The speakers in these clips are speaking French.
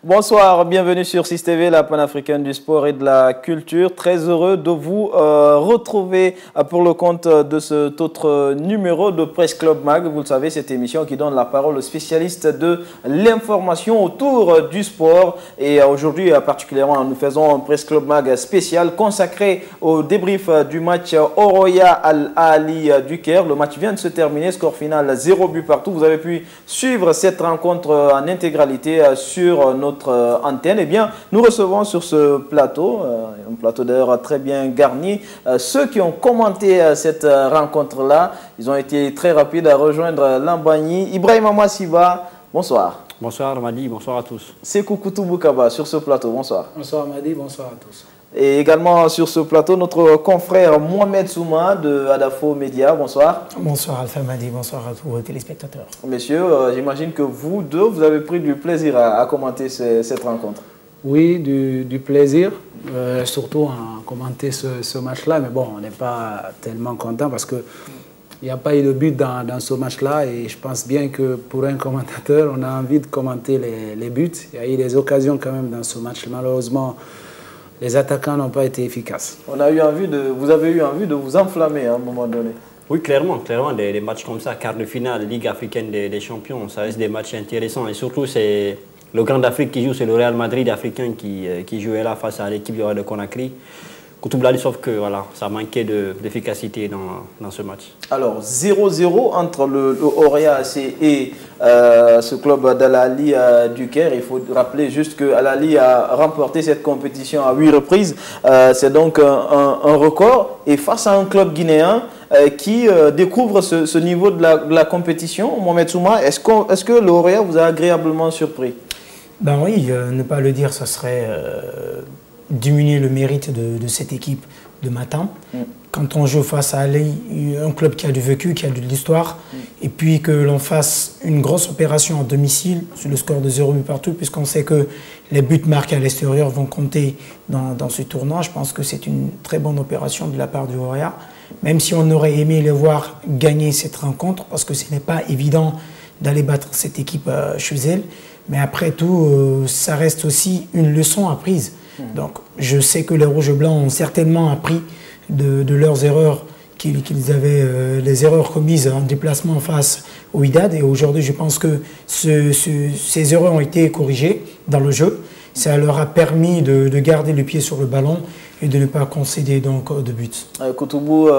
Bonsoir, bienvenue sur 6TV, la panafricaine du sport et de la culture. Très heureux de vous retrouver pour le compte de cet autre numéro de Presse Club Mag. Vous le savez, cette émission qui donne la parole aux spécialistes de l'information autour du sport. Et aujourd'hui, particulièrement, nous faisons un Presse Club Mag spécial consacré au débrief du match Oroya Al-Ahli du Caire. Le match vient de se terminer, score final 0 but partout. Vous avez pu suivre cette rencontre en intégralité sur notre antenne. Eh bien, nous recevons sur ce plateau, un plateau d'ailleurs très bien garni, ceux qui ont commenté cette rencontre-là. Ils ont été très rapides à rejoindre Lambagny. Ibrahim Amassiba, bonsoir. Bonsoir Madi, bonsoir à tous. Sekou Koutoubou-Kaba sur ce plateau, bonsoir. Bonsoir Madi, bonsoir à tous. Et également sur ce plateau, notre confrère Mohamed Souma de Adafo Média. Bonsoir. Bonsoir Alpha Madi, bonsoir à tous les téléspectateurs. Messieurs, j'imagine que vous deux, vous avez pris du plaisir à commenter cette rencontre. Oui, du plaisir, surtout à commenter ce match-là. Mais bon, on n'est pas tellement content parce qu'il n'y a pas eu de but dans ce match-là. Et je pense bien que pour un commentateur, on a envie de commenter les buts. Il y a eu des occasions quand même dans ce match. Malheureusement, les attaquants n'ont pas été efficaces. Vous avez eu envie de vous enflammer à un moment donné. Oui, clairement, des matchs comme ça, quart de finale, Ligue africaine des champions, ça reste des matchs intéressants. Et surtout, c'est le Grand d'Afrique qui joue, c'est le Real Madrid africain qui jouait là face à l'équipe du Royal de Conakry. Koutoubou, sauf que voilà, ça manquait d'efficacité dans ce match. Alors, 0-0 entre le Oroya AC et ce club d'Al-Ahli du Caire. Il faut rappeler juste que Al-Ahli a remporté cette compétition à 8 reprises. C'est donc un record. Et face à un club guinéen qui découvre ce niveau de la compétition, Mohamed Souma, est-ce que le Oroya vous a agréablement surpris? Ben oui, ne pas le dire, ça serait diminuer le mérite de cette équipe de matin. Quand on joue face à Al-Ahli, un club qui a du vécu, qui a de l'histoire, et puis que l'on fasse une grosse opération à domicile sur le score de 0 but partout, puisqu'on sait que les buts marqués à l'extérieur vont compter dans ce tournoi. Je pense que c'est une très bonne opération de la part du Oroya, même si on aurait aimé les voir gagner cette rencontre, parce que ce n'est pas évident d'aller battre cette équipe chez elle. Mais après tout, ça reste aussi une leçon apprise. Donc, je sais que les Rouges et Blancs ont certainement appris de leurs erreurs, qu'ils avaient les erreurs commises en déplacement face au Wydad. Et aujourd'hui, je pense que ces erreurs ont été corrigées dans le jeu. Ça leur a permis de garder le pied sur le ballon et de ne pas concéder donc de buts. Koutoubou,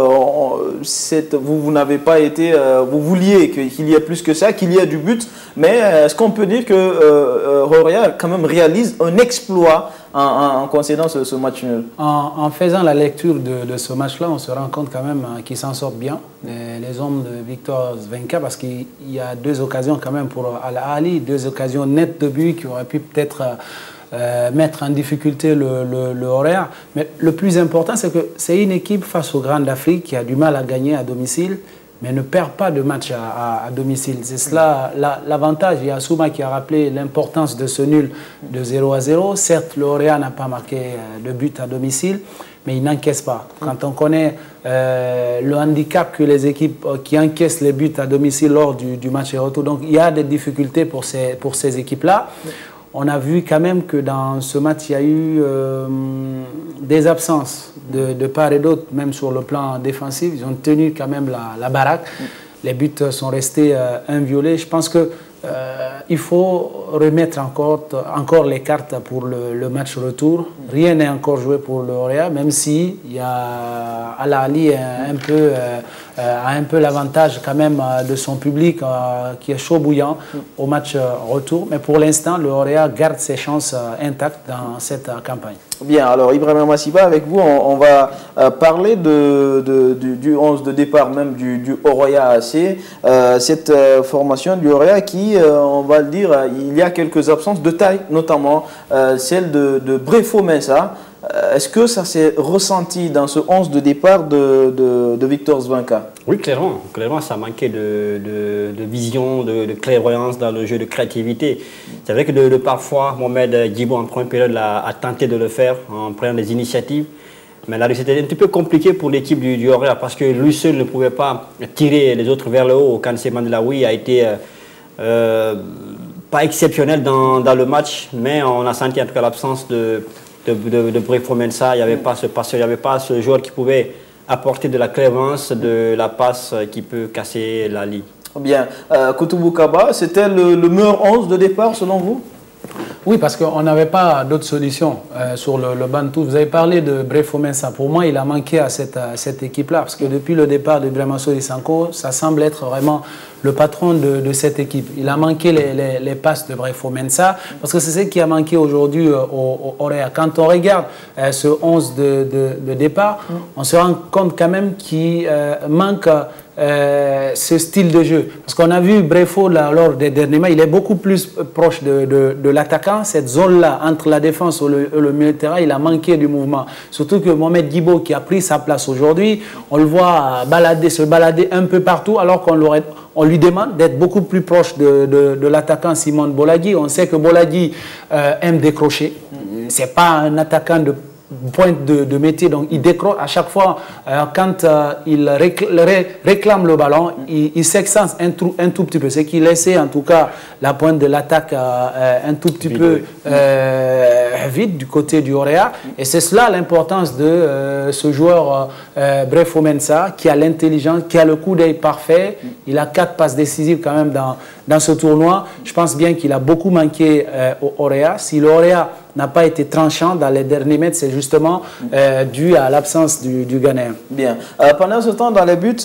vous n'avez pas été, vous vouliez qu'il y ait plus que ça, qu'il y ait du but, mais est-ce qu'on peut dire que Oroya quand même réalise un exploit en concédant ce match nul? En faisant la lecture de ce match-là, on se rend compte quand même qu'ils s'en sortent bien, les hommes de Victor Zvenka, parce qu'il y a deux occasions quand même pour Al-Ahli, deux occasions nettes de but qui auraient pu peut-être mettre en difficulté le Oroya. Mais le plus important, c'est que c'est une équipe face au Grand d'Afrique qui a du mal à gagner à domicile, mais ne perd pas de match à domicile. C'est cela l'avantage. Il y a Souma qui a rappelé l'importance de ce nul de 0-0. Certes, le Oroya n'a pas marqué de but à domicile, mais il n'encaisse pas. Quand on connaît le handicap que les équipes qui encaissent les buts à domicile lors du match retour, donc il y a des difficultés pour ces équipes-là. On a vu quand même que dans ce match, il y a eu des absences de part et d'autre, même sur le plan défensif. Ils ont tenu quand même la baraque. Les buts sont restés inviolés. Je pense qu'il faut remettre encore les cartes pour le match retour. Rien n'est encore joué pour le Oroya, même si Al-Ahli a un peu l'avantage quand même de son public qui est chaud bouillant au match retour. Mais pour l'instant, le Oroya garde ses chances intactes dans cette campagne. Bien, alors Ibrahim Amassiba, avec vous, on va parler du 11 de départ même du Oroya AC. Cette formation du Oroya qui, on va le dire, il y a quelques absences de taille, notamment celle de Brefo Mensa. Est-ce que ça s'est ressenti dans ce 11 de départ de Victor Zvenka? Oui, clairement, ça manquait de vision, de clairvoyance dans le jeu, de créativité. C'est vrai que parfois, Mohamed Djibo, en première période, a tenté de le faire en prenant des initiatives. Mais là, c'était un petit peu compliqué pour l'équipe du Oroya parce que lui seul ne pouvait pas tirer les autres vers le haut. Kansé Mandelaoui a été pas exceptionnel dans le match, mais on a senti en tout cas l'absence de Brefo Mensah. Il n'y avait pas ce passeur, il n'y avait pas ce joueur qui pouvait apporter de la clémence, de la passe qui peut casser la ligne. Bien. Koutoubou Kaba, c'était le meilleur 11 de départ selon vous? Oui, parce qu'on n'avait pas d'autre solution sur le banc de touche. Vous avez parlé de Brefo Mensah. Pour moi, il a manqué à cette équipe-là. Parce que depuis le départ de Ibrahima Soli-Sanko, ça semble être vraiment le patron de cette équipe. Il a manqué les passes de Brefo Mensah. Parce que c'est ce qui a manqué aujourd'hui au Orea. Quand on regarde ce 11 de départ, on se rend compte quand même qu'il manque ce style de jeu. Parce qu'on a vu Brefo là, lors des derniers matchs, il est beaucoup plus proche de l'attaquant. Cette zone-là, entre la défense et le milieu de terrain, il a manqué du mouvement. Surtout que Mohamed Guibo, qui a pris sa place aujourd'hui, on le voit se balader un peu partout, alors qu'on lui demande d'être beaucoup plus proche de l'attaquant Simone Bolagui. On sait que Bolagui aime décrocher. C'est pas un attaquant de pointe de métier, donc il décroche à chaque fois quand il réclame le ballon, il s'excentre un tout petit peu, ce qui laissait en tout cas la pointe de l'attaque un tout petit peu vide du côté du Orea, et c'est cela l'importance de ce joueur Brefo Mensah, qui a l'intelligence, qui a le coup d'œil parfait. Il a 4 passes décisives quand même dans ce tournoi. Je pense bien qu'il a beaucoup manqué au Orea. Si le Orea n'a pas été tranchant dans les derniers mètres, c'est justement dû à l'absence du Ghanéen. Bien. Pendant ce temps, dans les buts,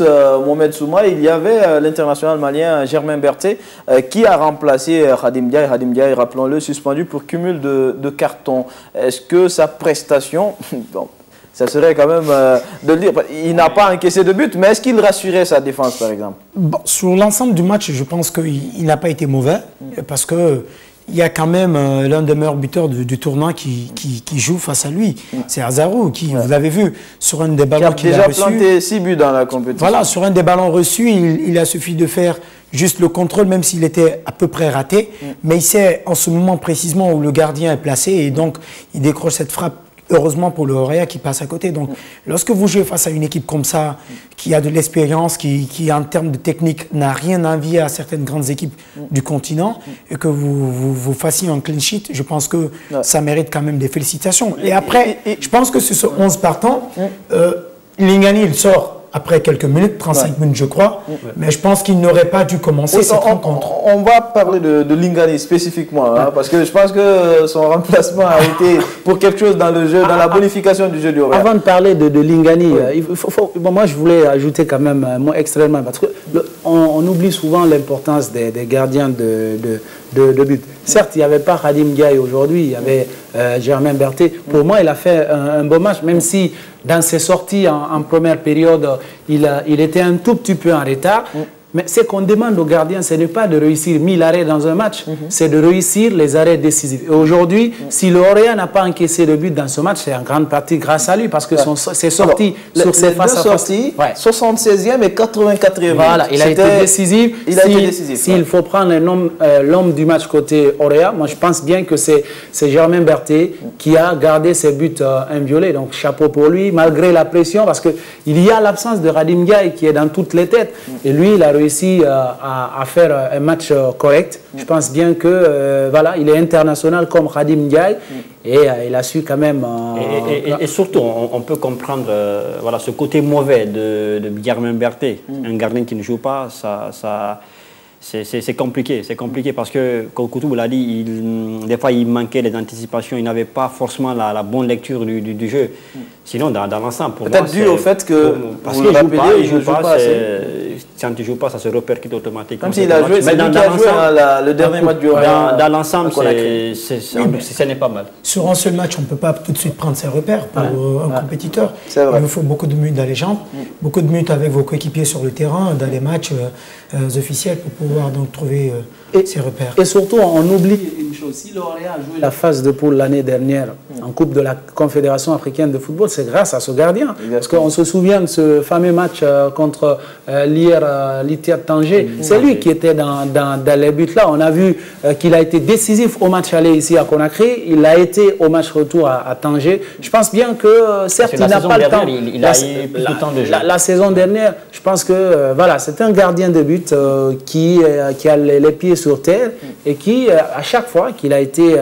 Mohamed Souma, il y avait l'international malien Germain Berté qui a remplacé Khadim Ndiaye. Khadim Ndiaye, rappelons-le, suspendu pour cumul de cartons. Est-ce que sa prestation... Bon, ça serait quand même de le dire. Il n'a pas encaissé de but, mais est-ce qu'il rassurait sa défense, par exemple? Bon, sur l'ensemble du match, je pense qu'il n'a pas été mauvais, parce que il y a quand même l'un des meilleurs buteurs du tournoi qui joue face à lui. C'est Azarou, qui, vous l'avez vu, sur un des ballons qu'il a reçu. Il a déjà planté 6 buts dans la compétition. Voilà, sur un des ballons reçus, il a suffi de faire juste le contrôle, même s'il était à peu près raté. Mais il sait en ce moment précisément où le gardien est placé, et donc il décroche cette frappe. Heureusement pour le Orea qui passe à côté. Donc, lorsque vous jouez face à une équipe comme ça, qui a de l'expérience, qui en termes de technique n'a rien à envier à certaines grandes équipes du continent, et que vous fassiez un clean sheet, je pense que ça mérite quand même des félicitations. Et après, je pense que sur ce 11 partants, Lingani, il sort après quelques minutes, 35 minutes je crois, mais je pense qu'il n'aurait pas dû commencer cette rencontre. On va parler de Lingani spécifiquement, parce que je pense que son remplacement a été pour quelque chose dans le jeu, dans la bonification du jeu du Orea. Avant de parler de Lingani, moi je voulais ajouter quand même un mot extrêmement, parce qu'on oublie souvent l'importance des gardiens de but. Certes, il n'y avait pas Khadim Ndiaye aujourd'hui, il y avait Germain Berté. Pour moi, il a fait un beau match, même si dans ses sorties en première période, il était un tout petit peu en retard. Mais ce qu'on demande aux gardiens, ce n'est pas de réussir 1000 arrêts dans un match, c'est de réussir les arrêts décisifs. Et aujourd'hui, si le Orea n'a pas encaissé de but dans ce match, c'est en grande partie grâce à lui, parce que ses sorties sur ses face-à-face... 76e et 84e. Voilà, il a été décisif. S'il faut prendre l'homme du match côté Orea, moi je pense bien que c'est Germain Berté qui a gardé ses buts inviolés. Donc chapeau pour lui, malgré la pression, parce qu'il y a l'absence de Khadim Ndiaye qui est dans toutes les têtes. Et lui, il a réussi à faire un match correct. Je pense bien que voilà, il est international comme Khadim Ndiaye et il a su quand même... Et surtout, on peut comprendre voilà, ce côté mauvais de Germain Berté. Un gardien qui ne joue pas, c'est compliqué. C'est compliqué parce que, comme Koutoubou l'a dit, des fois il manquait les anticipations, il n'avait pas forcément la bonne lecture du jeu. Sinon, dans l'ensemble, pour moi, peut-être dû au fait que parce qu'il ne joue pas, quand tu ne joues pas, ça se répercute automatiquement. Comme s'il a joué, c'est lui qui a joué le dernier match du Orea. Dans l'ensemble, ce n'est pas mal. Sur un seul match, on ne peut pas tout de suite prendre ses repères pour un compétiteur. Il vous faut beaucoup de minutes dans les jambes, beaucoup de minutes avec vos coéquipiers sur le terrain, dans les matchs officiels pour pouvoir donc trouver ses repères. Et surtout, on oublie une chose. chose. Si l'Orient a joué la phase de poule l'année dernière en Coupe de la Confédération africaine de football, c'est grâce à ce gardien. Parce qu'on se souvient de ce fameux match contre l'Ittihad Tanger. C'est lui qui était dans les buts là. On a vu qu'il a été décisif au match aller ici à Conakry. Il a été au match retour à Tanger. Je pense bien que, certes, il n'a pas le temps. Il a eu plus de temps de jeu. La saison dernière, je pense que voilà, c'est un gardien de but qui a les pieds sur terre et qui, à chaque fois qu'il a été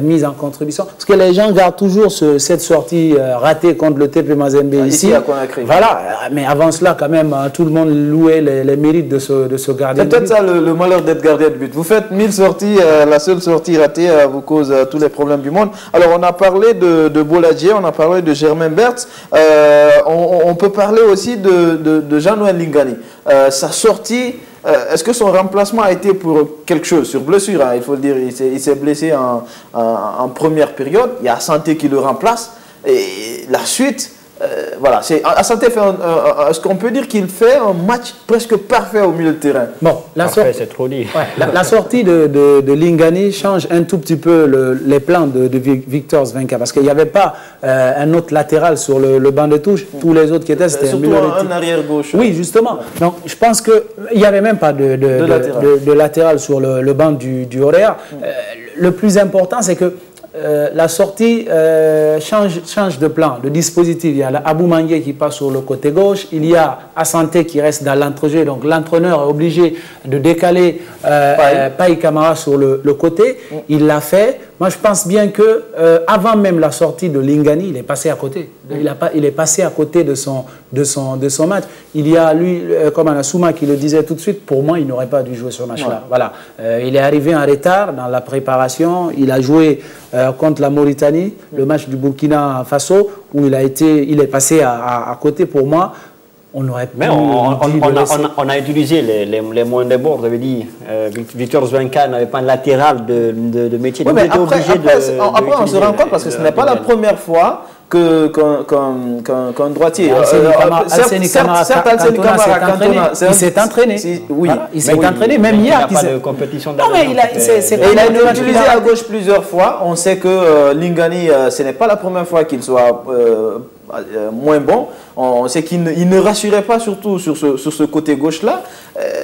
mis en contribution, parce que les gens gardent toujours cette sortie ratée contre le TP Mazembe ici. À Conakry. Voilà, mais avant cela, quand même, tout le monde louait les mérites de ce gardien. C'est peut-être ça le malheur d'être gardien de but. Vous faites 1000 sorties, la seule sortie ratée vous cause tous les problèmes du monde. Alors, on a parlé de Boladje, on a parlé de Germain Berthe. On peut parler aussi de Jean-Noël Lingani. Sa sortie, est-ce que son remplacement a été pour quelque chose, sur blessure, hein, il faut le dire, il s'est blessé en première période, il y a Santé qui le remplace, et la suite, voilà, Asante fait est-ce qu'on peut dire qu'il fait un match presque parfait au milieu de terrain? Bon, c'est trop dit. Ouais, la sortie de Lingani change un tout petit peu les plans de Victor Svenka, parce qu'il n'y avait pas un autre latéral sur le banc de touche. Tous les autres qui étaient, c'était surtout un arrière gauche. Oui, justement. Donc, je pense qu'il n'y avait même pas de latéral sur le banc du Horéa. Le plus important, c'est que la sortie change de plan, de dispositif. Il y a Abou Mangué qui passe sur le côté gauche, il y a Asante qui reste dans l'entrejeu, donc l'entraîneur est obligé de décaler Paye Camara sur le côté. Il l'a fait. Moi, je pense bien que avant même la sortie de Lingani, il est passé à côté. Il est passé à côté de son match. Il y a lui, comme Anasouma qui le disait tout de suite, pour moi, il n'aurait pas dû jouer ce match-là. Voilà. Il est arrivé en retard dans la préparation. Il a joué contre la Mauritanie, le match du Burkina Faso, où il est passé à côté. Pour moi, on aurait pu. Mais on a utilisé les moyens de bord. Vous avez dit, Victor Svenka n'avait pas un latéral de métier. Oui, mais après, on se rend compte parce que ce n'est pas la première fois qu'un droitier. Certes, Alseni Camara Cantona, il s'est entraîné. Oui, il s'est entraîné, même hier. Il n'y a pas de compétition. Non, mais il a été utilisé à gauche plusieurs fois. On sait que Lingani, ce n'est pas la première fois qu'il soit moins bon. On sait qu'il ne rassurait pas surtout sur ce côté gauche-là.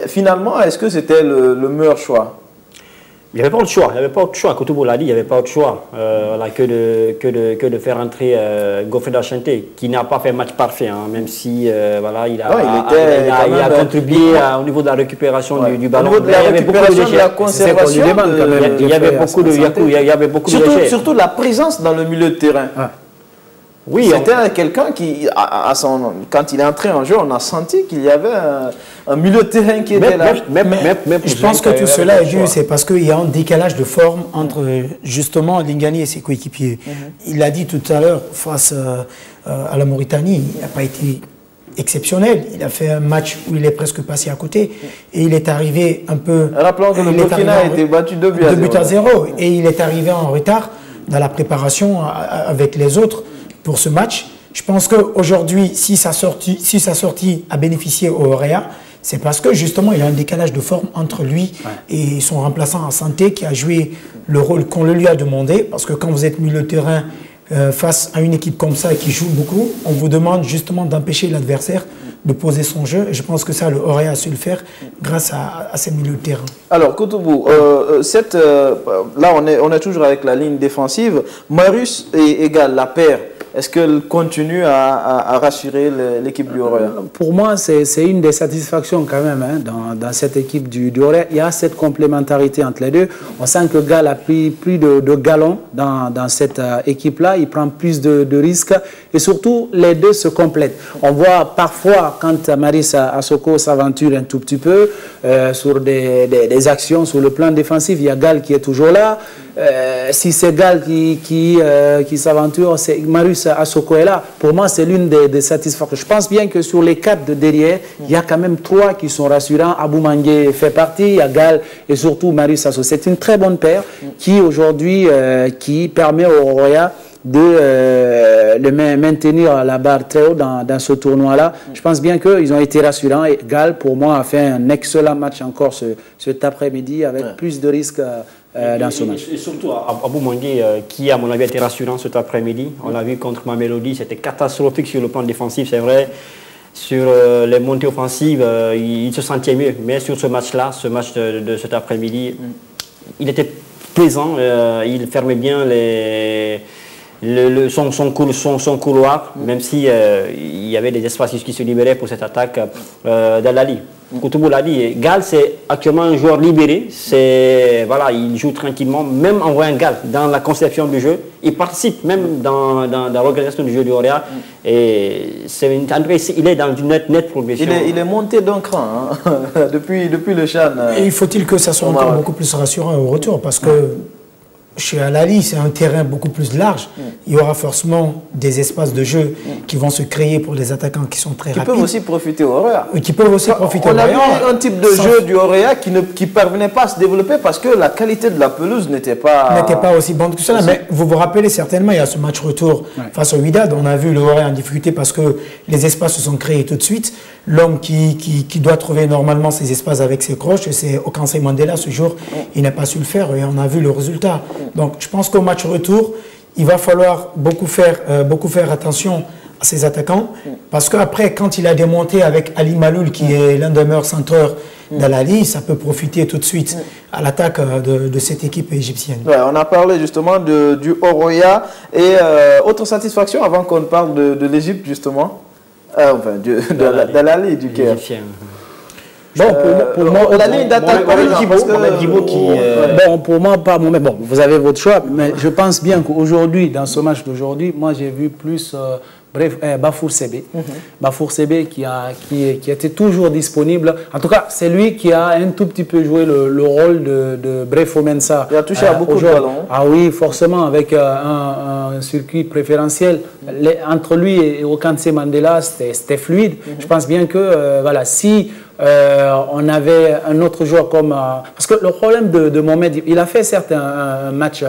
Finalement, est-ce que c'était le meilleur choix? Il n'y avait pas autre choix. Il n'y avait pas autre choix. Koutoubou l'a dit, il n'y avait pas autre choix que de faire entrer Godfrey Asante, qui n'a pas fait match parfait, hein, même si voilà, il a contribué au niveau de la récupération du ballon. Au niveau de la récupération, de la conservation, il y avait beaucoup de déchets. Surtout la présence dans le milieu de terrain. Oui, c'était quelqu'un qui, quand il est entré en jeu, on a senti qu'il y avait un milieu de terrain qui était là. Je pense que tout cela est dû, c'est parce qu'il y a un décalage de forme entre justement Lingani et ses coéquipiers. Il l'a dit tout à l'heure, face à la Mauritanie, il n'a pas été exceptionnel. Il a fait un match où il est presque passé à côté et il est arrivé un peu... Rappelons que le Burkina a été battu 2 buts à 0. Et il est arrivé en retard dans la préparation avec les autres pour ce match. Je pense qu'aujourd'hui, si sa sortie a bénéficié au Horéa, c'est parce que justement il y a un décalage de forme entre lui et son remplaçant Asante qui a joué le rôle qu'on le lui a demandé. Parce que quand vous êtes milieu de terrain face à une équipe comme ça qui joue beaucoup, on vous demande justement d'empêcher l'adversaire de poser son jeu. Et je pense que ça, le Horéa a su le faire grâce à ces milieux de terrain. Alors, Koutoubou, là on est toujours avec la ligne défensive. Marius égale la paire. Est-ce qu'elle continue à rassurer l'équipe du Horéa? Pour moi, c'est une des satisfactions quand même dans cette équipe du Horéa. Il y a cette complémentarité entre les deux. On sent que Gal a pris plus de galons dans cette équipe-là. Il prend plus de risques. Et surtout, les deux se complètent. On voit parfois, quand Marius Assoko s'aventure un tout petit peu sur des actions sur le plan défensif, il y a Gal qui est toujours là. Si c'est Gal qui s'aventure, c'est Marius Assoko est là. Pour moi, c'est l'une des satisfactions. Je pense bien que sur les 4 de derrière, il y a quand même 3 qui sont rassurants. Abou Mangué fait partie, il y a Gal et surtout Marius Assoko. C'est une très bonne paire qui aujourd'hui qui permet au Horéa de maintenir la barre très haut dans ce tournoi-là. Je pense bien qu'ils ont été rassurants. Et Gal, pour moi, a fait un excellent match encore cet après-midi avec plus de risques dans ce match. Et surtout Abou Mangué, qui à mon avis a été rassurant cet après-midi. On l'a vu contre Mamelodi, c'était catastrophique sur le plan défensif, c'est vrai. Sur les montées offensives, il se sentait mieux. Mais sur ce match-là, ce match de cet après-midi, il était présent, il fermait bien son couloir, même si il y avait des espaces qui se libéraient pour cette attaque d'Al-Ahly. Koutoubou l'a dit, Gall c'est actuellement un joueur libéré, voilà, il joue tranquillement, même en voyant Gall dans la conception du jeu, il participe même dans l'organisation du jeu du Orea, et il est dans une nette progression. Il est monté d'un cran hein, depuis le CHAN. Et faut-il que ça soit encore beaucoup plus rassurant au retour, parce que chez Al-Ahly, c'est un terrain beaucoup plus large. Il y aura forcément des espaces de jeu qui vont se créer pour les attaquants qui sont très rapides. Qui peuvent aussi profiter au Orea. Qui peuvent aussi profiter au Orea. On a vu un type de jeu du Orea qui ne parvenait pas à se développer parce que la qualité de la pelouse n'était pas aussi bonne que cela. Mais vous vous rappelez certainement, il y a ce match retour face au Wydad. On a vu le Orea en difficulté parce que les espaces se sont créés tout de suite. L'homme qui doit trouver normalement ces espaces avec ses croches, c'est Okansé Mandela. Ce jour, il n'a pas su le faire et on a vu le résultat. Donc, je pense qu'au match retour, il va falloir beaucoup faire attention à ses attaquants. Parce qu'après, quand il a démonté avec Ali Maloul, qui est l'un des meilleurs centreurs d'Al-Ahly, ça peut profiter tout de suite à l'attaque de cette équipe égyptienne. Ouais, on a parlé justement du Orea. Et autre satisfaction avant qu'on parle de l'Égypte, justement. Enfin, d'Al-Ahly, du Caire. Bon, pour moi, la ligne d'attaque, pour moi, pas Mohamed. Bon, vous avez votre choix, mais je pense bien qu'aujourd'hui, dans ce match d'aujourd'hui, moi j'ai vu plus Bafour Sébé. Bafour Sébé qui était toujours disponible. En tout cas, c'est lui qui a un tout petit peu joué le rôle de Brefo Mensa. Il a touché à beaucoup de ballons. Ah oui, forcément, avec un circuit préférentiel. Entre lui et Okansé Mandela, c'était fluide. Je pense bien que, voilà, si on avait un autre joueur comme... parce que le problème de Mohamed, il a fait certes un match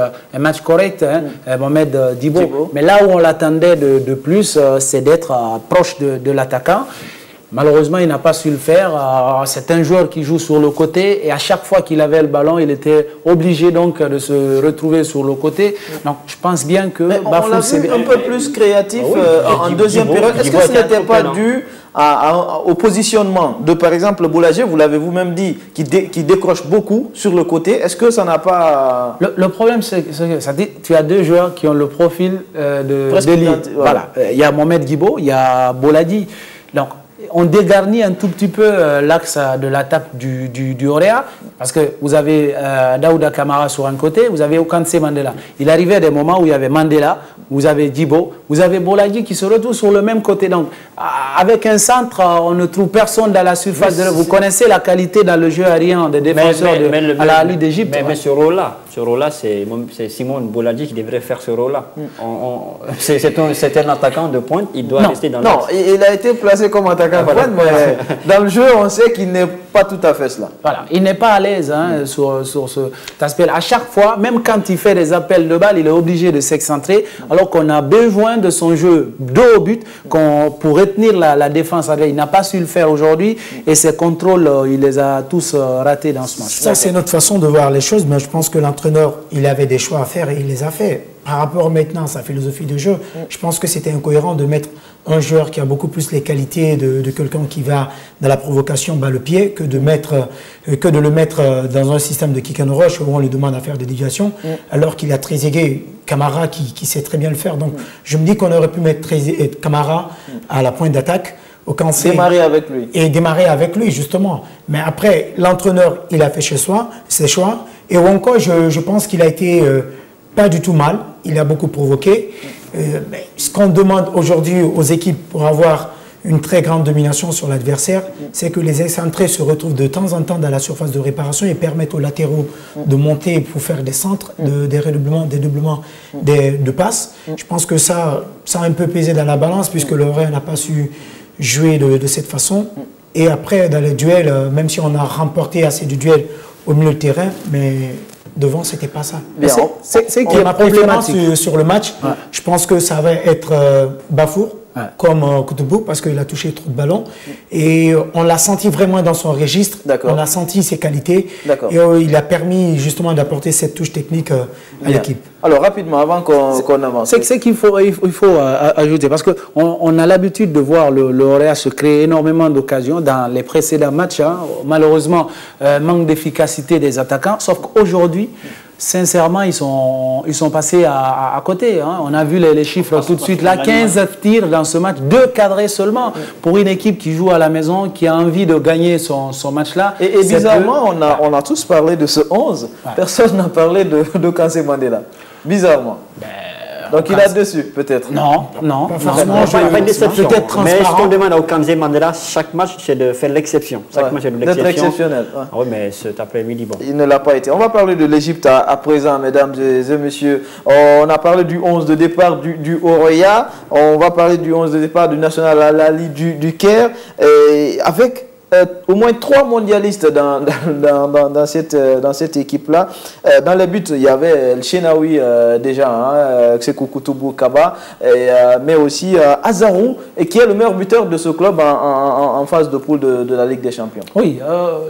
correct, hein, Mohamed Dibo, mais là où on l'attendait de plus, c'est d'être proche de l'attaquant. Malheureusement, il n'a pas su le faire. C'est un joueur qui joue sur le côté et à chaque fois qu'il avait le ballon, il était obligé donc de se retrouver sur le côté. Donc, je pense bien que... on l'a vu un peu plus créatif en deuxième période. Est-ce que ce n'était pas dû au positionnement de, par exemple, Boulanger, vous l'avez vous-même dit, qui décroche beaucoup sur le côté? Est-ce que ça n'a pas... Le problème, c'est que tu as deux joueurs qui ont le profil de l'île. Voilà. Il y a Mohamed Guibo, il y a Boladi. Donc, on dégarnit un tout petit peu l'axe de l'attaque du Orea, parce que vous avez Daouda Kamara sur un côté, vous avez Okansé Mandela. Il arrivait à des moments où il y avait Mandela, vous avez Dibo, vous avez Boladi qui se retrouve sur le même côté. Donc, avec un centre, on ne trouve personne dans la surface. Vous connaissez la qualité dans le jeu aérien des défenseurs de Al-Ahly d'Égypte. Mais ce rôle-là, c'est Simon Boladi qui devrait faire ce rôle-là. C'est un attaquant de pointe, il doit rester dans l'axe. Non, il a été placé comme attaquant de pointe, mais dans le jeu, on sait qu'il n'est pas tout à fait cela. Voilà, il n'est pas à l'aise sur cet aspect. À chaque fois, même quand il fait des appels de balle, il est obligé de s'excentrer, alors qu'on a besoin de son jeu dos au but pour retenir la défense. Il n'a pas su le faire aujourd'hui et ses contrôles, il les a tous ratés dans ce match. Ça, c'est notre façon de voir les choses, mais je pense que l'entraîneur, il avait des choix à faire et il les a fait. Par rapport maintenant à sa philosophie de jeu, je pense que c'était incohérent de mettre un joueur qui a beaucoup plus les qualités de quelqu'un qui va dans la provocation bas le pied que de le mettre dans un système de kick and rush où on lui demande à faire des déviations, alors qu'il a Trezeguet, Camara qui sait très bien le faire. Donc je me dis qu'on aurait pu mettre Camara à la pointe d'attaque. Démarrer avec lui. Et démarrer avec lui, justement. Mais après, l'entraîneur, il a fait ses choix. Et Wonko, je pense qu'il a été pas du tout mal. Il a beaucoup provoqué. Ce qu'on demande aujourd'hui aux équipes pour avoir une très grande domination sur l'adversaire, c'est que les excentrés se retrouvent de temps en temps dans la surface de réparation et permettent aux latéraux de monter pour faire des centres, des redoublements, de passes. Je pense que ça a un peu pesé dans la balance puisque le Real n'a pas su jouer de cette façon. Et après, dans les duels, même si on a remporté assez de duels au milieu de terrain, mais devant, c'était pas ça. C'est qui est problématique sur le match. Je pense que ça va être Bafour comme Koutoubouk parce qu'il a touché trop de ballons. Et on l'a senti vraiment dans son registre. On a senti ses qualités. Et il a permis justement d'apporter cette touche technique à l'équipe. Alors rapidement, avant qu'on avance. C'est ce qu'il faut ajouter, parce qu'on a l'habitude de voir le Lauréat se créer énormément d'occasions dans les précédents matchs. Malheureusement, manque d'efficacité des attaquants, sauf qu'aujourd'hui, sincèrement, ils sont passés à côté. On a vu les chiffres tout de suite. Là, 15 tirs dans ce match, 2 cadrés seulement. Pour une équipe qui joue à la maison, qui a envie de gagner son match-là. Et bizarrement, on a tous parlé de ce 11. Personne n'a parlé de Kansé Mandela. Bizarrement. Donc il a dessus, peut-être. Non. Peut-être transparent. Mais ce qu'on demande à Kansé Mandela, chaque match, c'est de faire l'exception. Chaque match, c'est de l'exception. D'être exceptionnel. Oui, mais cet après-midi, bon. Il ne l'a pas été. On va parler de l'Égypte à présent, mesdames et messieurs. On a parlé du 11 de départ du Oroya. On va parler du 11 de départ du National Al-Ahly du Caire. Avec au moins 3 mondialistes dans cette équipe-là. Dans les buts, il y avait El Chenaoui déjà, Sekou Koutoubouk Kaba, mais aussi Azarou, qui est le meilleur buteur de ce club en phase de poule de la Ligue des Champions. Oui,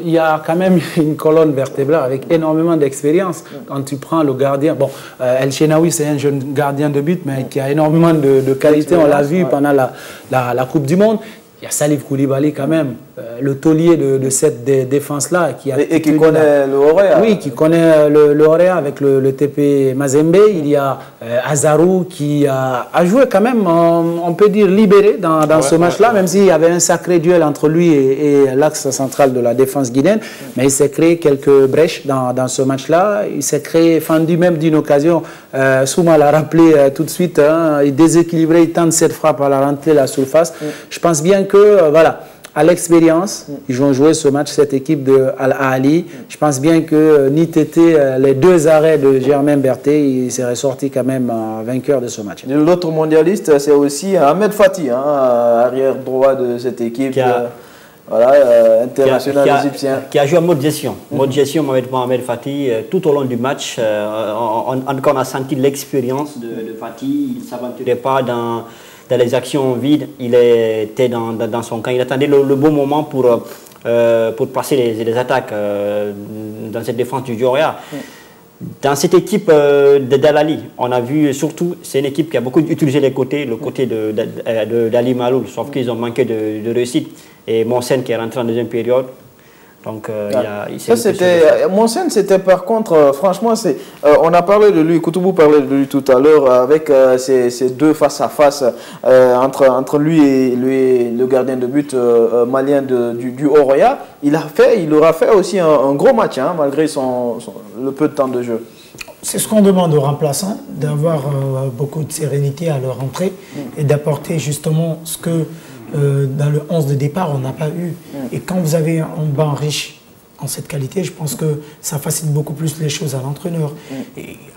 il y a quand même une colonne vertébrale avec énormément d'expérience. Quand tu prends le gardien, bon, El Chenaoui c'est un jeune gardien de but, mais qui a énormément de qualité, on l'a vu pendant la Coupe du Monde. Il y a Salif Koulibaly quand même, le taulier de cette défense-là. Et qui connaît le Horéa. Oui, qui connaît le Horéa avec le TP Mazembe. Il y a Azarou qui a joué quand même, on peut dire, libéré dans ce match-là, même s'il y avait un sacré duel entre lui et l'axe central de la défense guinéenne. Mais il s'est créé quelques brèches dans ce match-là. Il s'est fendu même d'une occasion. Souma l'a rappelé tout de suite. Il déséquilibré, il tente cette frappe à la rentrée de la surface. Je pense bien que, voilà, à l'expérience, ils vont jouer ce match, cette équipe de Al-Ahly. Je pense bien que ni Tété, les 2 arrêts de Germain Berté, il serait sorti quand même vainqueur de ce match. L'autre mondialiste, c'est aussi Ahmed Fati, arrière droit de cette équipe. International égyptien. Qui a joué en mode gestion. Mode gestion, Ahmed Fati, tout au long du match. On a senti l'expérience de Fati. Il ne s'aventurait pas dans les actions vides. Il était dans son camp. Il attendait le bon moment pour passer les attaques dans cette défense du Dioria. Dans cette équipe d'Al-Ahly, on a vu surtout, c'est une équipe qui a beaucoup utilisé le côté d'Ali Maloul, sauf qu'ils ont manqué de réussite. Et Monsen qui est rentré en deuxième période. Donc, Monsen, c'était par contre, franchement, on a parlé de lui, Koutoubouk parlait de lui tout à l'heure, avec ces 2 face-à-face entre lui et le gardien de but malien du Oroya. Il aura fait aussi un gros match, malgré le peu de temps de jeu. C'est ce qu'on demande aux remplaçants, d'avoir beaucoup de sérénité à leur entrée et d'apporter justement ce que dans le 11 de départ, on n'a pas eu. Et quand vous avez un banc riche en cette qualité, je pense que ça facilite beaucoup plus les choses à l'entraîneur.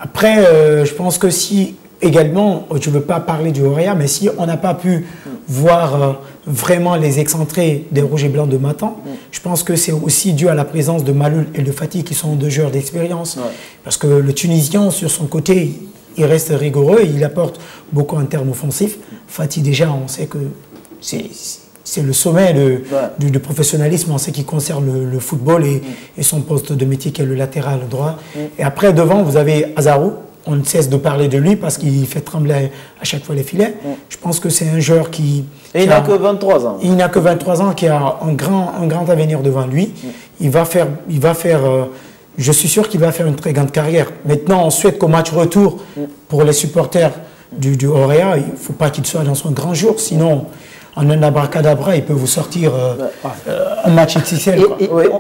Après, je pense que si, également, je ne veux pas parler du Oroya, mais si on n'a pas pu voir vraiment les excentrés des Rouges et Blancs de Matan, je pense que c'est aussi dû à la présence de Maloul et de Fati, qui sont 2 joueurs d'expérience. Parce que le Tunisien, sur son côté, il reste rigoureux, il apporte beaucoup en termes offensifs. Fati, déjà, on sait que c'est le sommet du professionnalisme en ce qui concerne le football et son poste de métier qui est le latéral droit. Et après, devant, vous avez Azarou. On ne cesse de parler de lui parce qu'il fait trembler à chaque fois les filets. Je pense que c'est un joueur qui... Et il n'a que 23 ans. Il n'a que 23 ans, qui a un grand avenir devant lui. Il va faire je suis sûr qu'il va faire une très grande carrière. Maintenant, on souhaite qu'au match retour, pour les supporters du Oroya, il ne faut pas qu'il soit dans son grand jour, sinon... En un abracadabra, il peut vous sortir un match XXL.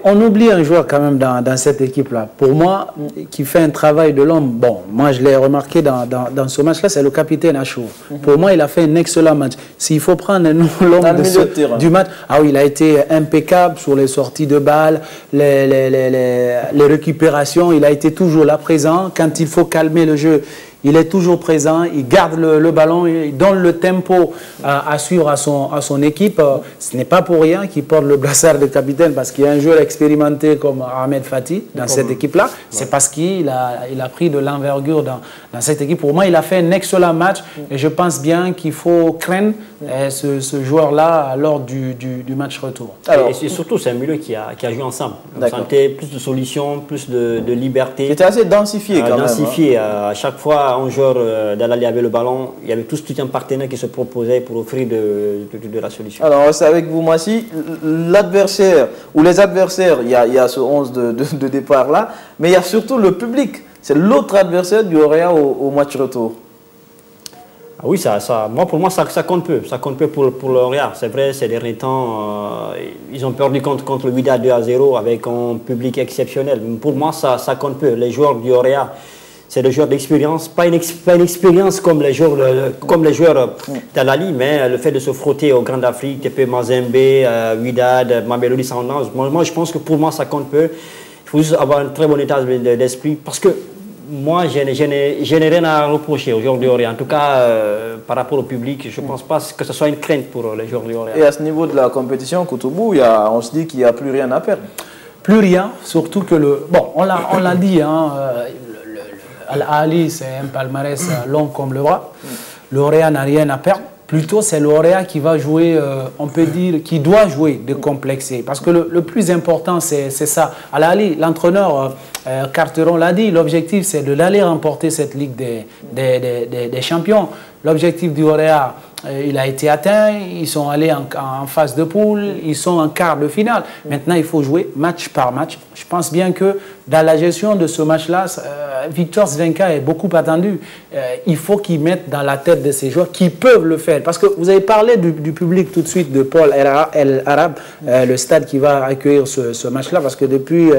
On oublie un joueur quand même dans cette équipe-là. Pour moi, qui fait un travail de l'homme. Bon, moi je l'ai remarqué dans ce match-là, c'est le capitaine Achour. Pour moi, il a fait un excellent match. S'il faut prendre l'homme du match, il a été impeccable sur les sorties de balles, les récupérations. Il a été toujours là présent. Quand il faut calmer le jeu, il est toujours présent, il garde le ballon, il donne le tempo à suivre à son équipe. Ce n'est pas pour rien qu'il porte le brassard de capitaine, parce qu'il y a un joueur expérimenté comme Ahmed Fati dans cette équipe-là. C'est parce qu'il a pris de l'envergure dans cette équipe. Pour moi, il a fait un excellent match et je pense bien qu'il faut craindre ce joueur-là lors du match retour. Alors, et surtout, c'est un milieu qui a joué ensemble. On sentait plus de solutions, plus de liberté. C'était assez densifié quand même. Densifié. À chaque fois, un joueur d'Al-Ahly avait le ballon, il y avait tout un partenaire qui se proposait pour offrir de la solution. Alors, c'est avec vous, Massi. L'adversaire, ou les adversaires, il y a ce 11 de départ là, mais il y a surtout le public. C'est l'autre adversaire du Orea au match retour. Ah oui, pour moi, ça compte peu. Ça compte peu pour l'Orea. C'est vrai, ces derniers temps, ils ont perdu contre le Wydad 2-0 avec un public exceptionnel. Mais pour moi, ça compte peu. Les joueurs du Orea, c'est des joueurs d'expérience, pas une expérience comme les joueurs d'Al-Ahly, mais le fait de se frotter aux Grandes d'Afrique, TP Mazembe, Wydad, Mamelodi Sundowns, moi je pense que pour moi ça compte peu. Il faut juste avoir un très bon état d'esprit parce que moi je n'ai rien à reprocher aux joueurs du Orea. En tout cas, par rapport au public, je ne pense pas que ce soit une crainte pour les joueurs du Orea. Et à ce niveau de la compétition, Koutoumbou, on se dit qu'il n'y a plus rien à perdre. Plus rien, surtout que on l'a dit, hein, Al-Ahly, c'est un palmarès long comme le bras. L'Orea n'a rien à perdre. Plutôt, c'est l'Orea qui va jouer, on peut dire, qui doit jouer décomplexé. Parce que le plus important, c'est ça. Al-Ahly, l'entraîneur Carteron l'a dit, l'objectif, c'est de l'aller remporter cette Ligue des Champions. L'objectif du Orea, il a été atteint, ils sont allés en phase de poule, ils sont en quart de finale. Maintenant, il faut jouer match par match. Je pense bien que dans la gestion de ce match-là, Victor Svenka est beaucoup attendu. Il faut qu'il mette dans la tête de ces joueurs qui peuvent le faire. Parce que vous avez parlé du public tout de suite, de Paul El Arab, le stade qui va accueillir ce match-là. Parce que depuis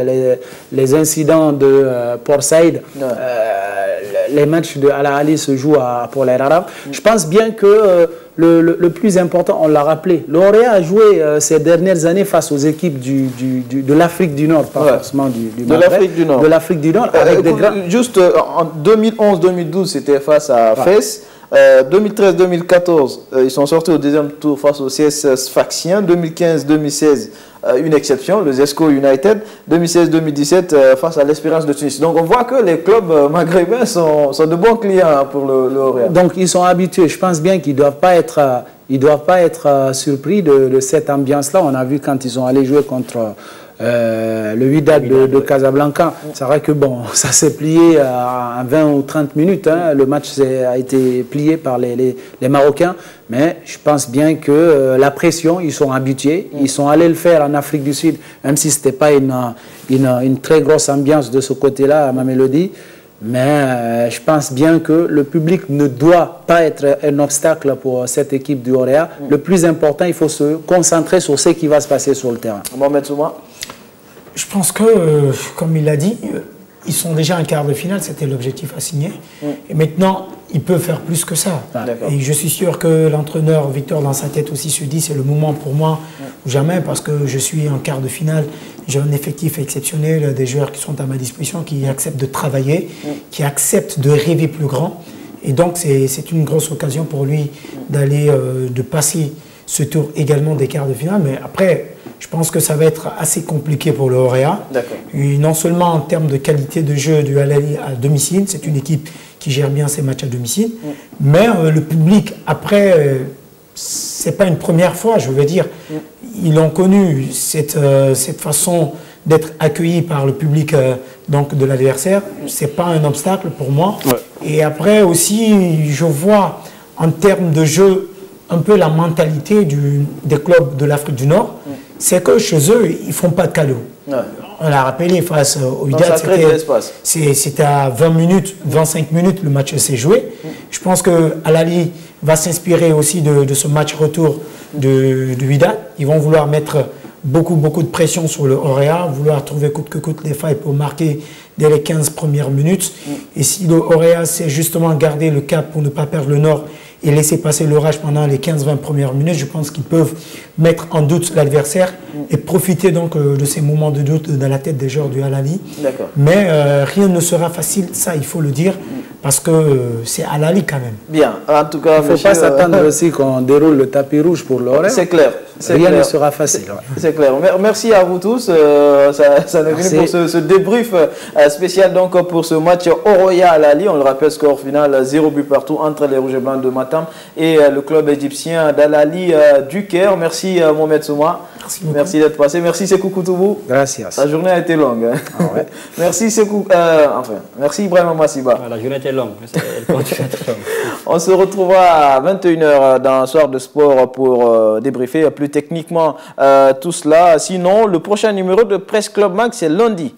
les incidents de Port Saïd, les matchs de Al-Ahly se jouent à Paul El Arab. Je pense bien que le plus important, on l'a rappelé, l'Orea a joué ces dernières années face aux équipes de l'Afrique du Nord, pas forcément de l'Afrique du Nord. De l'Afrique du Nord. Juste en 2011-2012, c'était face à Fès. 2013-2014, ils sont sortis au deuxième tour face au CS Sfaxien. 2015-2016, une exception, le Zesco United. 2016-2017, face à l'Espérance de Tunis. Donc on voit que les clubs maghrébins sont de bons clients pour le Orea. Donc ils sont habitués. Je pense bien qu'ils ne doivent pas être surpris de cette ambiance-là. On a vu quand ils sont allés jouer contre le Wydad de Casablanca. C'est vrai que bon, ça s'est plié à 20 ou 30 minutes. Hein. Le match a été plié par les Marocains. Mais je pense bien que la pression, ils sont habitués. Ils sont allés le faire en Afrique du Sud, même si ce n'était pas une très grosse ambiance de ce côté-là à Mamelodi. Mais je pense bien que le public ne doit pas être un obstacle pour cette équipe du Orea. Le plus important, il faut se concentrer sur ce qui va se passer sur le terrain. Mohamed Souma. Je pense que, comme il l'a dit, ils sont déjà en quart de finale, c'était l'objectif assigné. Et maintenant, ils peuvent faire plus que ça. Et je suis sûr que l'entraîneur Victor, dans sa tête aussi, se dit c'est le moment pour moi ou jamais, parce que je suis en quart de finale. J'ai un effectif exceptionnel, des joueurs qui sont à ma disposition, qui acceptent de travailler, qui acceptent de rêver plus grand. Et donc, c'est une grosse occasion pour lui d'aller, de passer ce tour également des quarts de finale. Mais après, je pense que ça va être assez compliqué pour le Orea. Non seulement en termes de qualité de jeu du Al-Ahly à domicile, c'est une équipe qui gère bien ses matchs à domicile, mais le public, après, c'est pas une première fois, je veux dire. Ils ont connu cette façon d'être accueillis par le public donc de l'adversaire. C'est pas un obstacle pour moi. Et après aussi, je vois en termes de jeu un peu la mentalité des clubs de l'Afrique du Nord. C'est que chez eux, ils ne font pas de cadeaux. On l'a rappelé face au Wydad, c'était à 20 minutes, 25 minutes, le match s'est joué. Je pense que Al-Ahly va s'inspirer aussi de ce match retour du Wydad. Ils vont vouloir mettre beaucoup de pression sur le Orea, vouloir trouver coûte que coûte les failles pour marquer dès les 15 premières minutes. Et si le Orea sait justement garder le cap pour ne pas perdre le nord et laisser passer l'orage pendant les 15-20 premières minutes, je pense qu'ils peuvent mettre en doute l'adversaire et profiter donc de ces moments de doute dans la tête des joueurs du Al Ahly. Mais rien ne sera facile, ça il faut le dire, parce que c'est Al Ahly quand même. Bien, en tout cas, il ne faut pas s'attendre aussi qu'on déroule le tapis rouge pour l'horaire. C'est clair. Rien ne sera facile. C'est clair. Merci à vous tous. Ça nous venu pour ce débrief spécial donc pour ce match Oroya Al Ahly. On le rappelle, score final 0 but partout entre les Rouges et Blancs de Matam et le club égyptien d'Al Ahly du Caire. Merci Mohamed Souma. Merci d'être passé. Merci Sekou Koutoubou. Gracias. La journée a été longue. Hein. Ah ouais. Merci Sekou. Merci Ibrahima Massiba. La journée était longue. On se retrouvera à 21h dans Soir de Sport pour débriefer plus techniquement tout cela. Sinon, le prochain numéro de Presse Club Mag, c'est lundi.